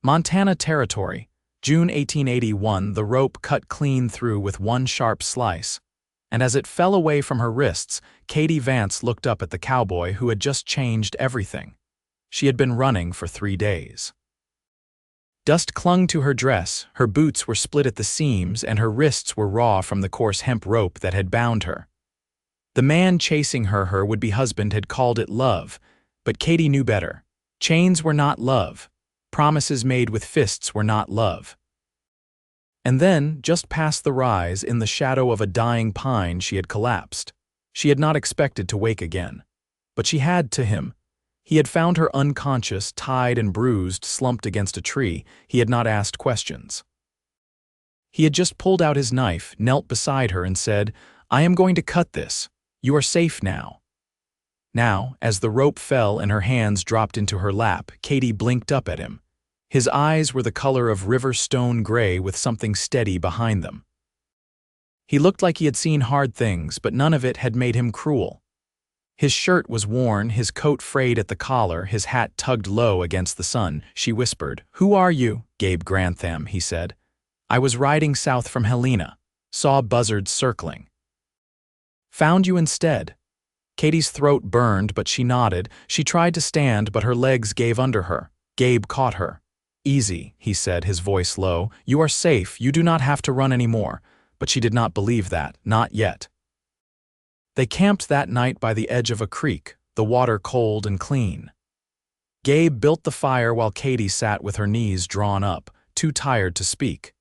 Montana Territory, June 1881. The rope cut clean through with one sharp slice, and as it fell away from her wrists, Katie Vance looked up at the cowboy who had just changed everything. She had been running for 3 days. Dust clung to her dress, her boots were split at the seams, and her wrists were raw from the coarse hemp rope that had bound her. The man chasing her would-be husband had called it love, but Katie knew better. Chains were not love. Promises made with fists were not love. And then, just past the rise, in the shadow of a dying pine, she had collapsed. She had not expected to wake again. But she had to him. He had found her unconscious, tied and bruised, slumped against a tree. He had not asked questions. He had just pulled out his knife, knelt beside her, and said, "I am going to cut this. You are safe now." Now, as the rope fell and her hands dropped into her lap, Katie blinked up at him. His eyes were the color of river stone gray with something steady behind them. He looked like he had seen hard things, but none of it had made him cruel. His shirt was worn, his coat frayed at the collar, his hat tugged low against the sun. She whispered, "Who are you?" "Gabe Grantham," he said. "I was riding south from Helena. Saw buzzards circling. Found you instead." Katie's throat burned, but she nodded. She tried to stand, but her legs gave under her. Gabe caught her. "Easy," he said, his voice low. "You are safe. You do not have to run anymore." But she did not believe that, not yet. They camped that night by the edge of a creek, the water cold and clean. Gabe built the fire while Katie sat with her knees drawn up, too tired to speak.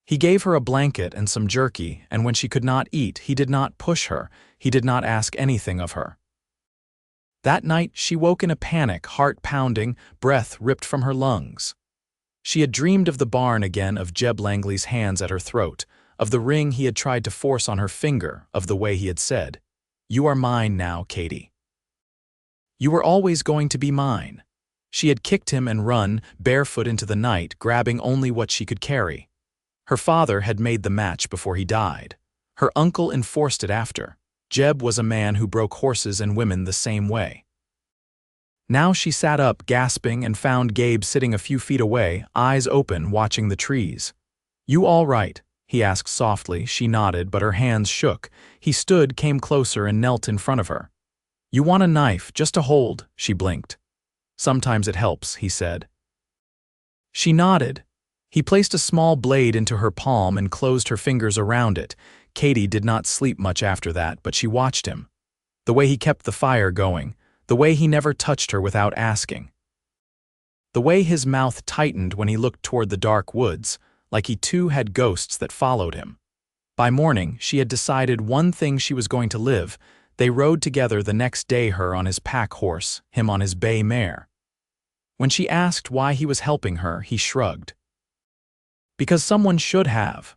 He gave her a blanket and some jerky, and when she could not eat, he did not push her. He did not ask anything of her. That night, she woke in a panic, heart pounding, breath ripped from her lungs. She had dreamed of the barn again, of Jeb Langley's hands at her throat, of the ring he had tried to force on her finger, of the way he had said, "You are mine now, Katie. You were always going to be mine." She had kicked him and run, barefoot into the night, grabbing only what she could carry. Her father had made the match before he died. Her uncle enforced it after. Jeb was a man who broke horses and women the same way. Now she sat up, gasping, and found Gabe sitting a few feet away, eyes open, watching the trees. "You all right?" he asked softly. She nodded, but her hands shook. He stood, came closer, and knelt in front of her. "You want a knife, just to hold?" She blinked. "Sometimes it helps," he said. She nodded. He placed a small blade into her palm and closed her fingers around it. Katie did not sleep much after that, but she watched him. The way he kept the fire going, the way he never touched her without asking. The way his mouth tightened when he looked toward the dark woods, like he too had ghosts that followed him. By morning, she had decided one thing: she was going to live. They rode together the next day, her on his pack horse, him on his bay mare. When she asked why he was helping her, he shrugged. Because someone should have.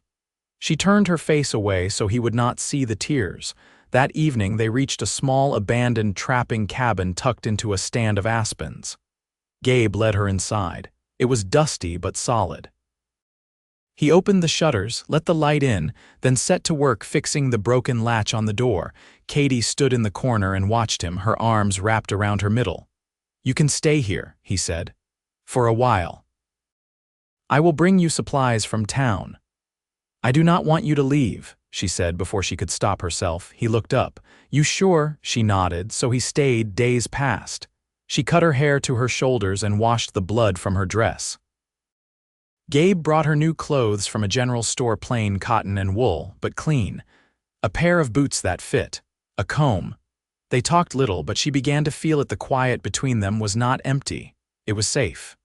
She turned her face away so he would not see the tears. That evening they reached a small abandoned trapping cabin tucked into a stand of aspens. Gabe led her inside. It was dusty but solid. He opened the shutters, let the light in, then set to work fixing the broken latch on the door. Katie stood in the corner and watched him, her arms wrapped around her middle. "You can stay here," he said. "For a while. I will bring you supplies from town." "I do not want you to leave," she said before she could stop herself. He looked up. "You sure?" She nodded. So he stayed. Days passed. She cut her hair to her shoulders and washed the blood from her dress. Gabe brought her new clothes from a general store, plain cotton and wool, but clean. A pair of boots that fit. A comb. They talked little, but she began to feel it. The quiet between them was not empty. It was safe.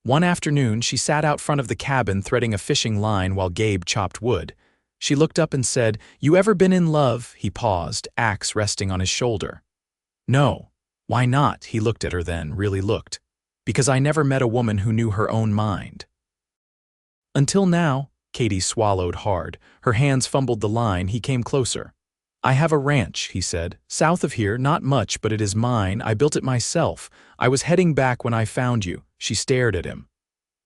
One afternoon, she sat out front of the cabin threading a fishing line while Gabe chopped wood. She looked up and said, "You ever been in love?" He paused, axe resting on his shoulder. "No." "Why not?" He looked at her then, really looked. "Because I never met a woman who knew her own mind." "Until now." Katie swallowed hard. Her hands fumbled the line. He came closer. "I have a ranch," he said. "South of here, not much, but it is mine. I built it myself. I was heading back when I found you." She stared at him.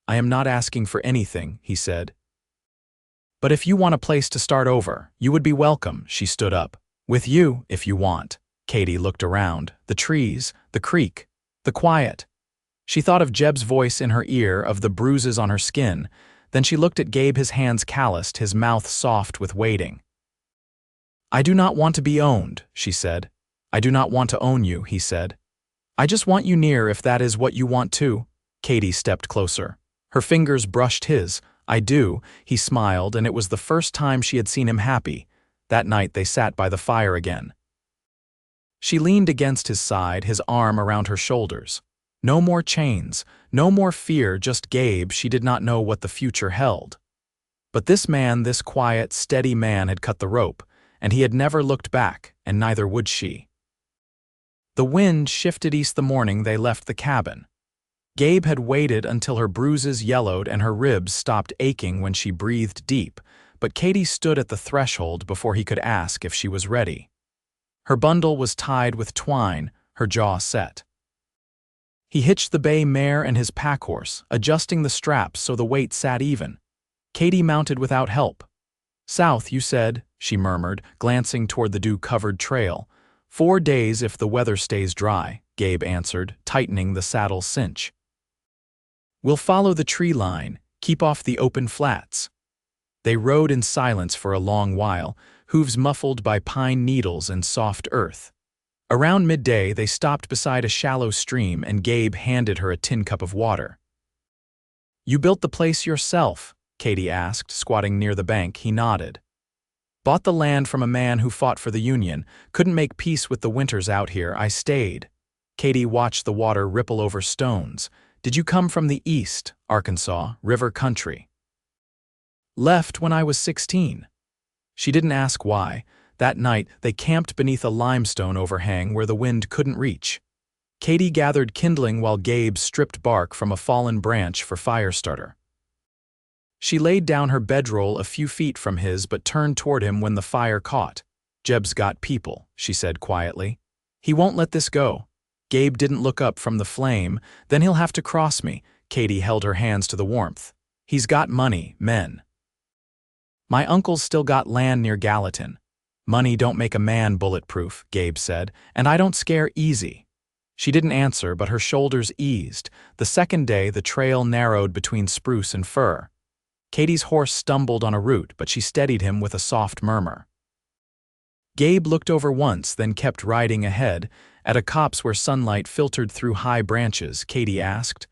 "I am not asking for anything," he said. "But if you want a place to start over, you would be welcome." She stood up. "With you, if you want." Katie looked around. The trees, the creek, the quiet. She thought of Jeb's voice in her ear, of the bruises on her skin. Then she looked at Gabe, his hands calloused, his mouth soft with waiting. "I do not want to be owned," she said. "I do not want to own you," he said. "I just want you near, if that is what you want too." Katie stepped closer. Her fingers brushed his. "I do," he smiled, and it was the first time she had seen him happy. That night they sat by the fire again. She leaned against his side, his arm around her shoulders. No more chains, no more fear, just Gabe. She did not know what the future held. But this man, this quiet, steady man, had cut the rope, and he had never looked back, and neither would she. The wind shifted east the morning they left the cabin. Gabe had waited until her bruises yellowed and her ribs stopped aching when she breathed deep, but Katie stood at the threshold before he could ask if she was ready. Her bundle was tied with twine, her jaw set. He hitched the bay mare and his packhorse, adjusting the straps so the weight sat even. Katie mounted without help. "South, you said," she murmured, glancing toward the dew-covered trail. 4 days if the weather stays dry," Gabe answered, tightening the saddle cinch. "We'll follow the tree line, keep off the open flats." They rode in silence for a long while, hooves muffled by pine needles and soft earth. Around midday, they stopped beside a shallow stream and Gabe handed her a tin cup of water. "You built the place yourself?" Katie asked, squatting near the bank. He nodded. "Bought the land from a man who fought for the Union. Couldn't make peace with the winters out here. I stayed." Katie watched the water ripple over stones. "Did you come from the east, Arkansas, river country?" "Left when I was 16. She didn't ask why. That night, they camped beneath a limestone overhang where the wind couldn't reach. Katie gathered kindling while Gabe stripped bark from a fallen branch for fire starter. She laid down her bedroll a few feet from his but turned toward him when the fire caught. "Jeb's got people," she said quietly. "He won't let this go." Gabe didn't look up from the flame. "Then he'll have to cross me." Katie held her hands to the warmth. "He's got money, men. My uncle's still got land near Gallatin." "Money don't make a man bulletproof," Gabe said, "and I don't scare easy." She didn't answer, but her shoulders eased. The second day, the trail narrowed between spruce and fir. Katie's horse stumbled on a root, but she steadied him with a soft murmur. Gabe looked over once, then kept riding ahead. At a copse where sunlight filtered through high branches, Katie asked,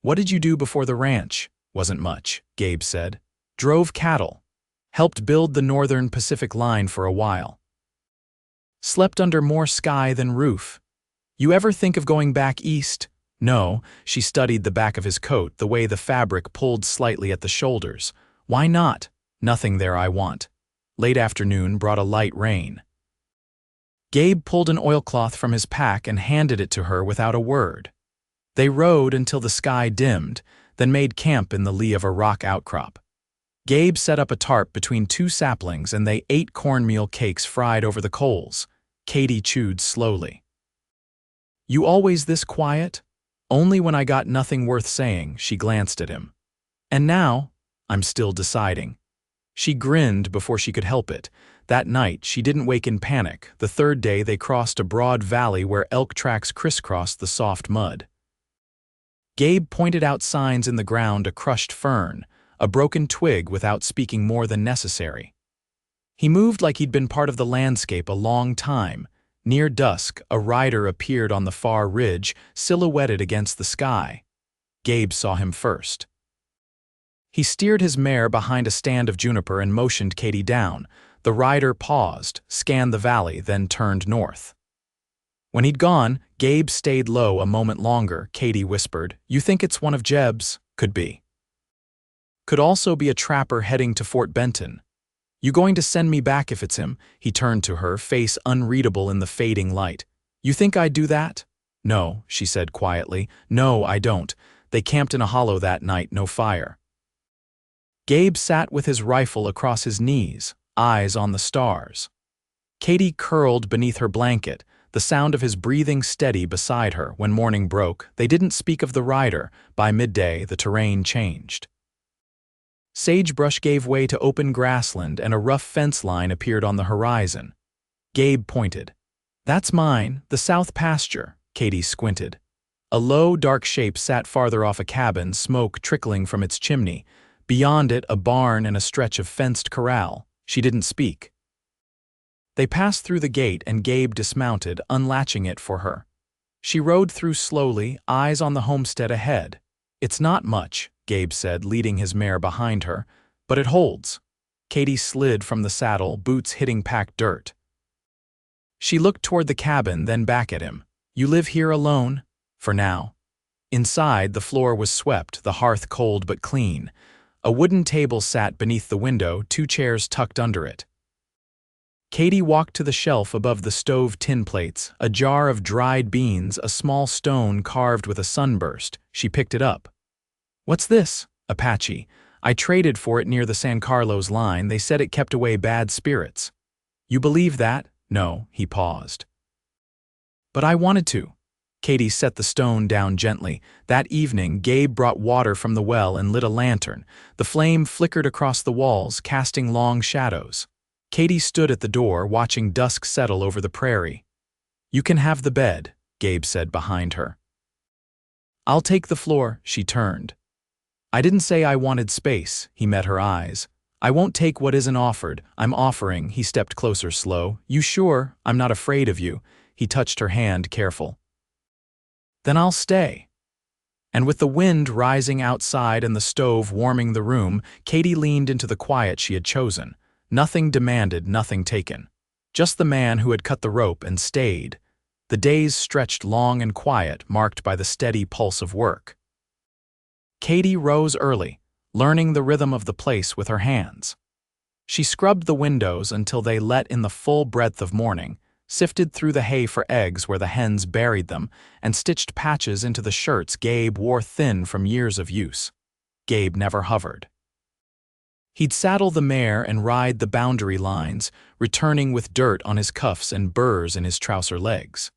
"What did you do before the ranch?" "Wasn't much," Gabe said. "Drove cattle. Helped build the Northern Pacific Line for a while. Slept under more sky than roof. You ever think of going back east?" "No." She studied the back of his coat, the way the fabric pulled slightly at the shoulders. "Why not?" "Nothing there I want." Late afternoon brought a light rain. Gabe pulled an oilcloth from his pack and handed it to her without a word. They rode until the sky dimmed, then made camp in the lee of a rock outcrop. Gabe set up a tarp between 2 saplings and they ate cornmeal cakes fried over the coals. Katie chewed slowly. "You always this quiet?" "Only when I got nothing worth saying," she glanced at him. "And now?" "I'm still deciding." She grinned before she could help it. That night, she didn't wake in panic. The third day, they crossed a broad valley where elk tracks crisscrossed the soft mud. Gabe pointed out signs in the ground, a crushed fern, a broken twig, without speaking more than necessary. He moved like he'd been part of the landscape a long time. Near dusk, a rider appeared on the far ridge, silhouetted against the sky. Gabe saw him first. He steered his mare behind a stand of juniper and motioned Katie down. The rider paused, scanned the valley, then turned north. When he'd gone, Gabe stayed low a moment longer. Katie whispered, "You think it's one of Jeb's?" "Could be. Could also be a trapper heading to Fort Benton." "You going to send me back if it's him?" He turned to her, face unreadable in the fading light. "You think I'd do that?" "No," she said quietly. "No, I don't." They camped in a hollow that night, no fire. Gabe sat with his rifle across his knees, eyes on the stars. Katie curled beneath her blanket, the sound of his breathing steady beside her. When morning broke, they didn't speak of the rider. By midday, the terrain changed. Sagebrush gave way to open grassland and a rough fence line appeared on the horizon. Gabe pointed. "That's mine, the south pasture." Katie squinted. A low, dark shape sat farther off a cabin, smoke trickling from its chimney. Beyond it, a barn and a stretch of fenced corral. She didn't speak. They passed through the gate and Gabe dismounted, unlatching it for her. She rode through slowly, eyes on the homestead ahead. "It's not much," Gabe said, leading his mare behind her, "but it holds." Katie slid from the saddle, boots hitting packed dirt. She looked toward the cabin, then back at him. "You live here alone?" "For now." Inside, the floor was swept, the hearth cold but clean. A wooden table sat beneath the window, 2 chairs tucked under it. Katie walked to the shelf above the stove tin plates, a jar of dried beans, a small stone carved with a sunburst. She picked it up. "What's this?" "Apache. I traded for it near the San Carlos line. They said it kept away bad spirits." "You believe that?" "No," he paused. "But I wanted to." Katie set the stone down gently. That evening, Gabe brought water from the well and lit a lantern. The flame flickered across the walls, casting long shadows. Katie stood at the door, watching dusk settle over the prairie. "You can have the bed," Gabe said behind her. "I'll take the floor," she turned. "I didn't say I wanted space," he met her eyes. "I won't take what isn't offered. I'm offering." He stepped closer, slow. "You sure? I'm not afraid of you." He touched her hand, careful. "Then I'll stay." And with the wind rising outside and the stove warming the room, Katie leaned into the quiet she had chosen. Nothing demanded, nothing taken. Just the man who had cut the rope and stayed. The days stretched long and quiet, marked by the steady pulse of work. Katie rose early, learning the rhythm of the place with her hands. She scrubbed the windows until they let in the full breadth of morning, sifted through the hay for eggs where the hens buried them, and stitched patches into the shirts Gabe wore thin from years of use. Gabe never hovered. He'd saddle the mare and ride the boundary lines, returning with dirt on his cuffs and burrs in his trouser legs.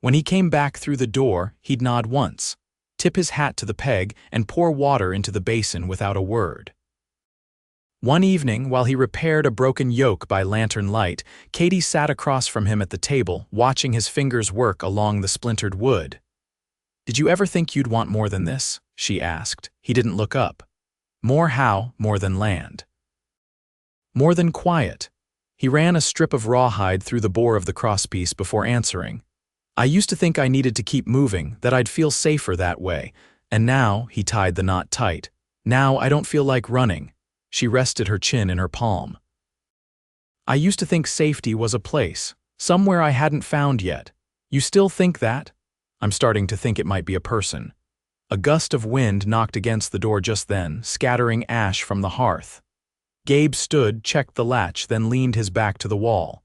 When he came back through the door, he'd nod once, tip his hat to the peg, and pour water into the basin without a word. One evening, while he repaired a broken yoke by lantern light, Katie sat across from him at the table, watching his fingers work along the splintered wood. "Did you ever think you'd want more than this?" she asked. He didn't look up. "More how? More than land." "More than quiet." He ran a strip of rawhide through the bore of the crosspiece before answering. "I used to think I needed to keep moving, that I'd feel safer that way. And now," he tied the knot tight, "now I don't feel like running." She rested her chin in her palm. "I used to think safety was a place, somewhere I hadn't found yet. You still think that?" "I'm starting to think it might be a person." A gust of wind knocked against the door just then, scattering ash from the hearth. Gabe stood, checked the latch, then leaned his back to the wall.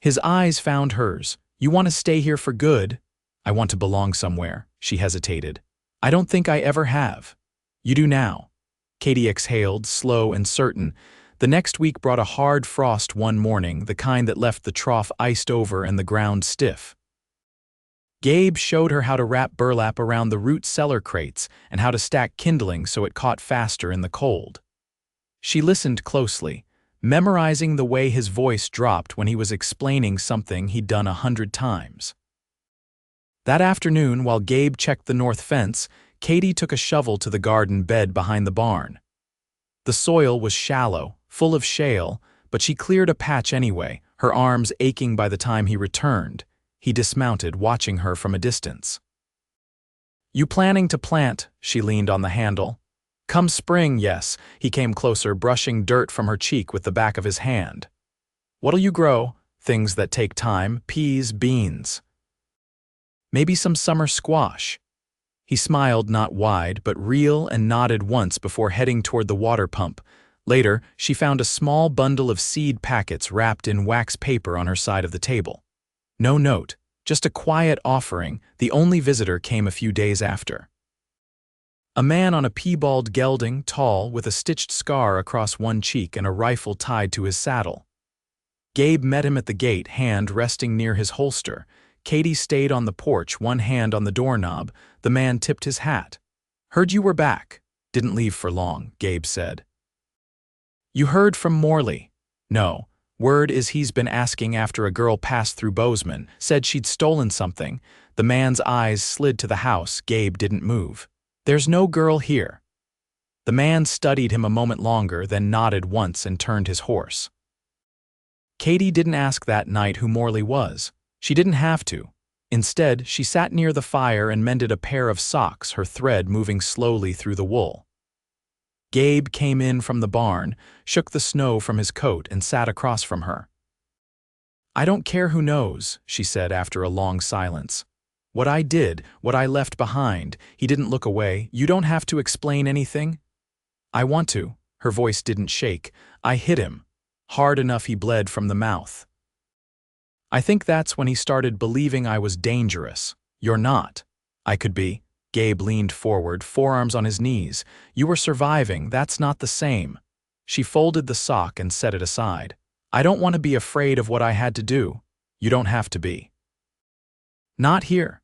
His eyes found hers. "You want to stay here for good?" "I want to belong somewhere," she hesitated. "I don't think I ever have." "You do now." Katie exhaled, slow and certain. The next week brought a hard frost one morning, the kind that left the trough iced over and the ground stiff. Gabe showed her how to wrap burlap around the root cellar crates and how to stack kindling so it caught faster in the cold. She listened closely, memorizing the way his voice dropped when he was explaining something he'd done 100 times. That afternoon, while Gabe checked the north fence, Katie took a shovel to the garden bed behind the barn. The soil was shallow, full of shale, but she cleared a patch anyway, her arms aching by the time he returned. He dismounted, watching her from a distance. "You planning to plant?" She leaned on the handle. "Come spring, yes." He came closer, brushing dirt from her cheek with the back of his hand. "What'll you grow?" "Things that take time, peas, beans. Maybe some summer squash." He smiled, not wide, but real, and nodded once before heading toward the water pump. Later, she found a small bundle of seed packets wrapped in wax paper on her side of the table. No note, just a quiet offering. The only visitor came a few days after. A man on a piebald gelding, tall, with a stitched scar across one cheek and a rifle tied to his saddle. Gabe met him at the gate, hand resting near his holster. Katie stayed on the porch, one hand on the doorknob. The man tipped his hat. "Heard you were back." "Didn't leave for long," Gabe said. "You heard from Morley?" "No. Word is he's been asking after a girl passed through Bozeman, said she'd stolen something. The man's eyes slid to the house. Gabe didn't move. There's no girl here. The man studied him a moment longer, then nodded once and turned his horse. Katie didn't ask that night who Morley was. She didn't have to. Instead, she sat near the fire and mended a pair of socks, her thread moving slowly through the wool. Gabe came in from the barn, shook the snow from his coat, and sat across from her. "I don't care who knows," she said after a long silence. "What I did, what I left behind." He didn't look away. "You don't have to explain anything." "I want to." Her voice didn't shake. "I hit him. Hard enough he bled from the mouth. I think that's when he started believing I was dangerous. You're not." "I could be." Gabe leaned forward, forearms on his knees. "You were surviving. That's not the same." She folded the sock and set it aside. "I don't want to be afraid of what I had to do." "You don't have to be." "Not here."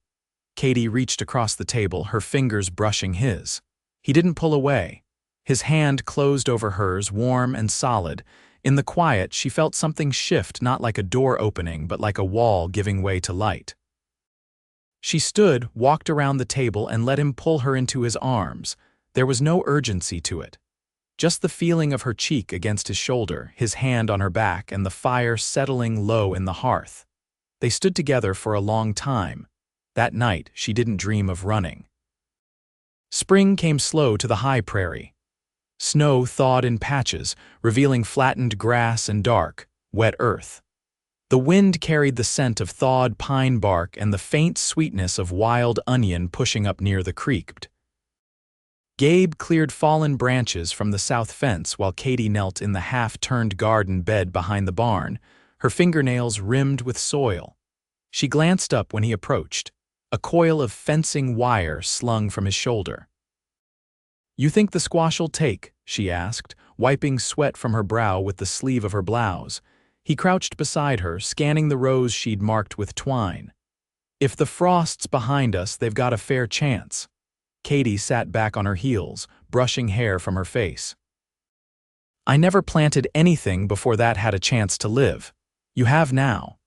Katie reached across the table, her fingers brushing his. He didn't pull away. His hand closed over hers, warm and solid. In the quiet, she felt something shift, not like a door opening, but like a wall giving way to light. She stood, walked around the table, and let him pull her into his arms. There was no urgency to it. Just the feeling of her cheek against his shoulder, his hand on her back, and the fire settling low in the hearth. They stood together for a long time. That night, she didn't dream of running. Spring came slow to the high prairie. Snow thawed in patches, revealing flattened grass and dark, wet earth. The wind carried the scent of thawed pine bark and the faint sweetness of wild onion pushing up near the creek. Gabe cleared fallen branches from the south fence while Katie knelt in the half-turned garden bed behind the barn, her fingernails rimmed with soil. She glanced up when he approached, a coil of fencing wire slung from his shoulder. "You think the squash'll take?" she asked, wiping sweat from her brow with the sleeve of her blouse. He crouched beside her, scanning the rows she'd marked with twine. "If the frost's behind us, they've got a fair chance." Katie sat back on her heels, brushing hair from her face. "I never planted anything before that had a chance to live. You have now."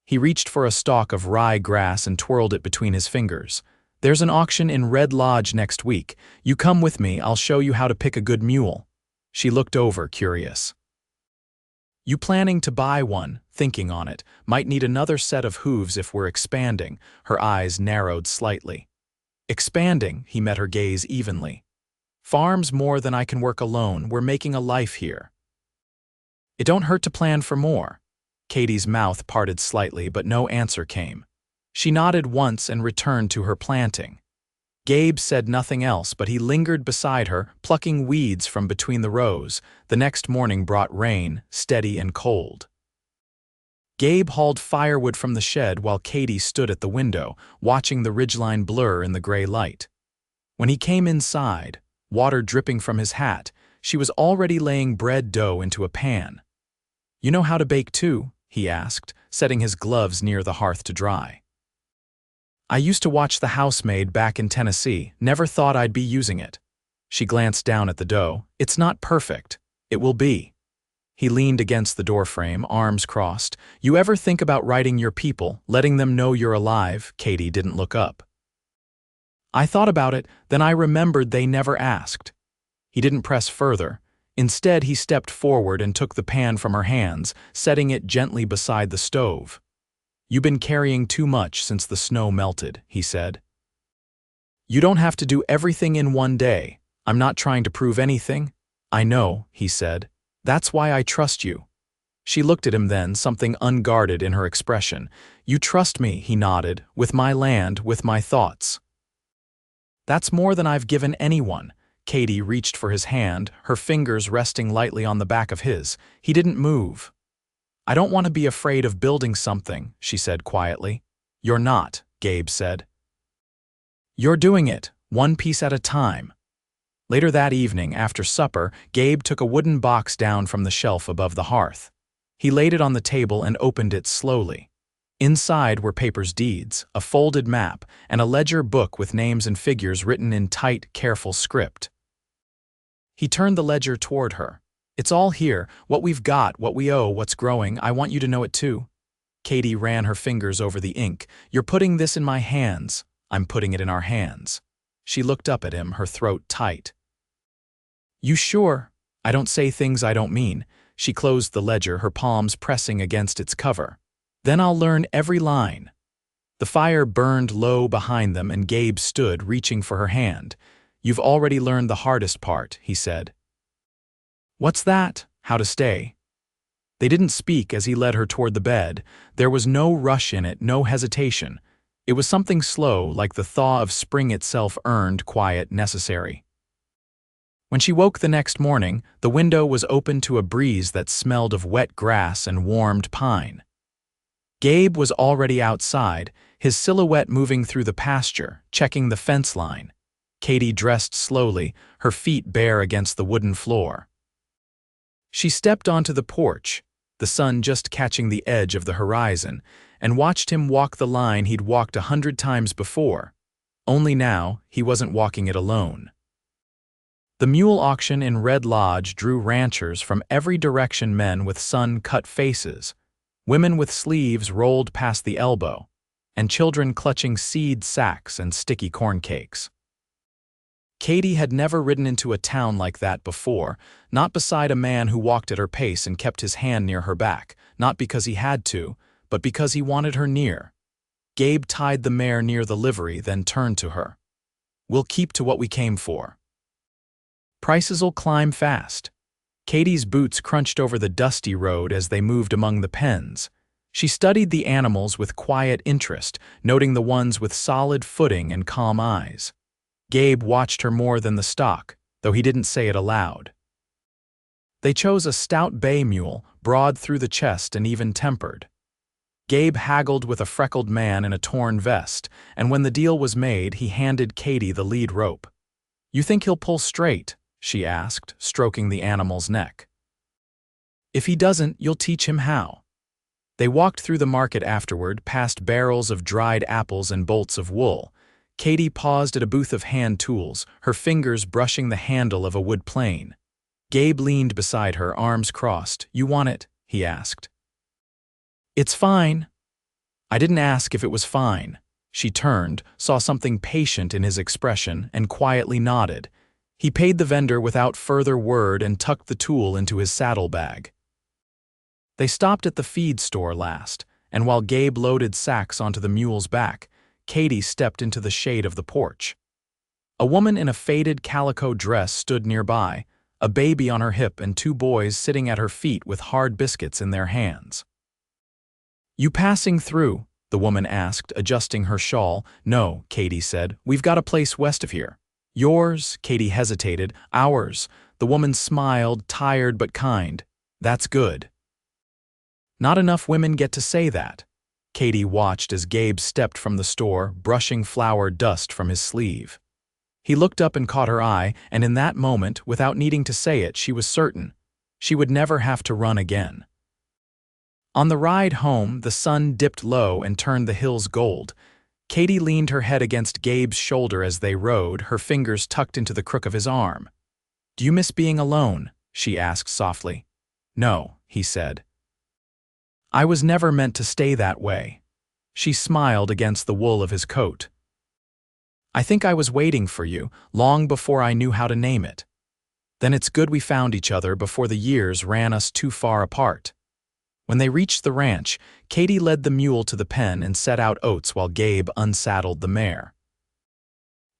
He reached for a stalk of rye grass and twirled it between his fingers. "There's an auction in Red Lodge next week. You come with me, I'll show you how to pick a good mule." She looked over, curious. "You planning to buy one?" Thinking on it. "Might need another set of hooves if we're expanding." Her eyes narrowed slightly. "Expanding?" He met her gaze evenly. "Farm's more than I can work alone. We're making a life here." "It don't hurt to plan for more." Katie's mouth parted slightly, but no answer came. She nodded once and returned to her planting. Gabe said nothing else, but he lingered beside her, plucking weeds from between the rows. The next morning brought rain, steady and cold. Gabe hauled firewood from the shed while Katie stood at the window, watching the ridgeline blur in the gray light. When he came inside, water dripping from his hat, she was already laying bread dough into a pan. "You know how to bake too?" he asked, setting his gloves near the hearth to dry. "I used to watch The Housemaid back in Tennessee, never thought I'd be using it." She glanced down at the dough. "It's not perfect. It will be." He leaned against the doorframe, arms crossed. "You ever think about writing your people, letting them know you're alive?" Katie didn't look up. "I thought about it, then I remembered they never asked." He didn't press further. Instead, he stepped forward and took the pan from her hands, setting it gently beside the stove. "You've been carrying too much since the snow melted," he said. "You don't have to do everything in one day. I'm not trying to prove anything." "I know," he said. "That's why I trust you." She looked at him then, something unguarded in her expression. "You trust me," he nodded, "with my land, with my thoughts." "That's more than I've given anyone." Katie reached for his hand, her fingers resting lightly on the back of his. He didn't move. "I don't want to be afraid of building something," she said quietly. "You're not," Gabe said. "You're doing it, one piece at a time." Later that evening, after supper, Gabe took a wooden box down from the shelf above the hearth. He laid it on the table and opened it slowly. Inside were paper's deeds, a folded map, and a ledger book with names and figures written in tight, careful script. He turned the ledger toward her. It's all here, what we've got, what we owe, what's growing. I want you to know it too. Katie ran her fingers over the ink. You're putting this in my hands. I'm putting it in our hands. She looked up at him, her throat tight. You sure? I don't say things I don't mean. She closed the ledger, her palms pressing against its cover. Then I'll learn every line. The fire burned low behind them and Gabe stood, reaching for her hand. You've already learned the hardest part, he said. What's that? How to stay. They didn't speak as he led her toward the bed. There was no rush in it, no hesitation. It was something slow, like the thaw of spring itself, earned, quiet, necessary. When she woke the next morning, the window was open to a breeze that smelled of wet grass and warmed pine. Gabe was already outside, his silhouette moving through the pasture, checking the fence line. Katie dressed slowly, her feet bare against the wooden floor. She stepped onto the porch, the sun just catching the edge of the horizon, and watched him walk the line he'd walked 100 times before. Only now, he wasn't walking it alone. The mule auction in Red Lodge drew ranchers from every direction, men with sun-cut faces, women with sleeves rolled past the elbow, and children clutching seed sacks and sticky corn cakes. Katie had never ridden into a town like that before, not beside a man who walked at her pace and kept his hand near her back, not because he had to, but because he wanted her near. Gabe tied the mare near the livery, then turned to her. We'll keep to what we came for. Prices'll climb fast. Katie's boots crunched over the dusty road as they moved among the pens. She studied the animals with quiet interest, noting the ones with solid footing and calm eyes. Gabe watched her more than the stock, though he didn't say it aloud. They chose a stout bay mule, broad through the chest and even-tempered. Gabe haggled with a freckled man in a torn vest, and when the deal was made, he handed Katie the lead rope. You think he'll pull straight? She asked, stroking the animal's neck. If he doesn't, you'll teach him how. They walked through the market afterward, past barrels of dried apples and bolts of wool. Katie paused at a booth of hand tools, her fingers brushing the handle of a wood plane. Gabe leaned beside her, arms crossed. You want it? He asked. It's fine. I didn't ask if it was fine. She turned, saw something patient in his expression, and quietly nodded. He paid the vendor without further word and tucked the tool into his saddlebag. They stopped at the feed store last, and while Gabe loaded sacks onto the mule's back, Katie stepped into the shade of the porch. A woman in a faded calico dress stood nearby, a baby on her hip and 2 boys sitting at her feet with hard biscuits in their hands. You passing through? The woman asked, adjusting her shawl. No, Katie said. We've got a place west of here. Yours? Katie hesitated. Ours. The woman smiled, tired but kind. That's good. Not enough women get to say that. Katie watched as Gabe stepped from the store, brushing flour dust from his sleeve. He looked up and caught her eye, and in that moment, without needing to say it, she was certain. She would never have to run again. On the ride home, the sun dipped low and turned the hills gold. Katie leaned her head against Gabe's shoulder as they rode, her fingers tucked into the crook of his arm. Do you miss being alone? She asked softly. No, he said. I was never meant to stay that way. She smiled against the wool of his coat. I think I was waiting for you, long before I knew how to name it. Then it's good we found each other before the years ran us too far apart. When they reached the ranch, Katie led the mule to the pen and set out oats while Gabe unsaddled the mare.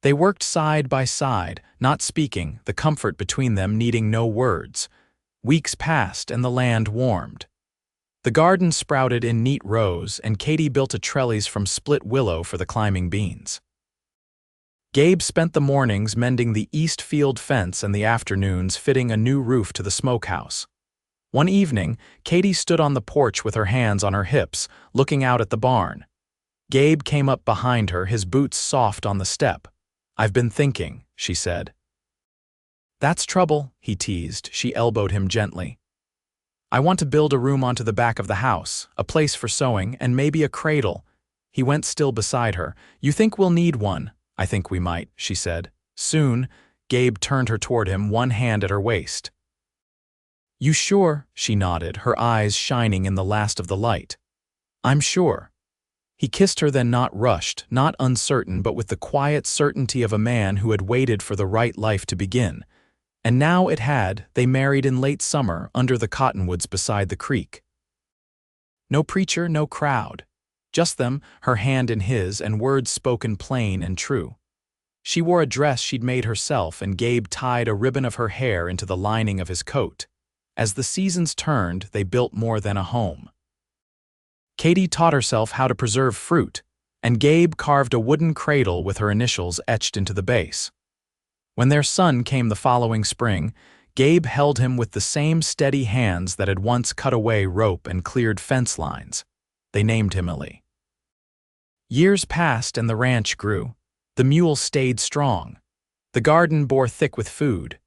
They worked side by side, not speaking, the comfort between them needing no words. Weeks passed and the land warmed. The garden sprouted in neat rows, and Katie built a trellis from split willow for the climbing beans. Gabe spent the mornings mending the east field fence and the afternoons fitting a new roof to the smokehouse. One evening, Katie stood on the porch with her hands on her hips, looking out at the barn. Gabe came up behind her, his boots soft on the step. I've been thinking, she said. That's trouble, he teased. She elbowed him gently. I want to build a room onto the back of the house, a place for sewing, and maybe a cradle. He went still beside her. You think we'll need one? I think we might, she said. Soon, Gabe turned her toward him, one hand at her waist. You sure? She nodded, her eyes shining in the last of the light. I'm sure. He kissed her, then not rushed, not uncertain, but with the quiet certainty of a man who had waited for the right life to begin. And now it had. They married in late summer under the cottonwoods beside the creek. No preacher, no crowd. Just them, her hand in his, and words spoken plain and true. She wore a dress she'd made herself, and Gabe tied a ribbon of her hair into the lining of his coat. As the seasons turned, they built more than a home. Katie taught herself how to preserve fruit, and Gabe carved a wooden cradle with her initials etched into the base. When their son came the following spring, Gabe held him with the same steady hands that had once cut away rope and cleared fence lines. They named him Ellie. Years passed and the ranch grew. The mule stayed strong. The garden bore thick with food.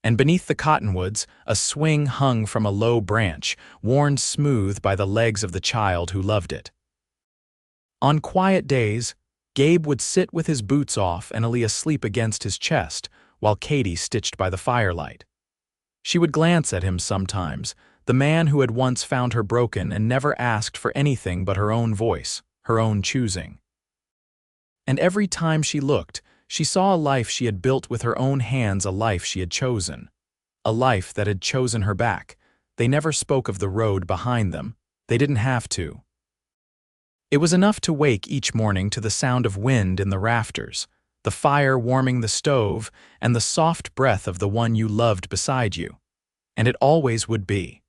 And beneath the cottonwoods, a swing hung from a low branch, worn smooth by the legs of the child who loved it. On quiet days, Gabe would sit with his boots off and Ellie asleep against his chest, while Katie stitched by the firelight. She would glance at him sometimes, the man who had once found her broken and never asked for anything but her own voice, her own choosing. And every time she looked, she saw a life she had built with her own hands, a life she had chosen. A life that had chosen her back. They never spoke of the road behind them. They didn't have to. It was enough to wake each morning to the sound of wind in the rafters, the fire warming the stove, and the soft breath of the one you loved beside you. And it always would be.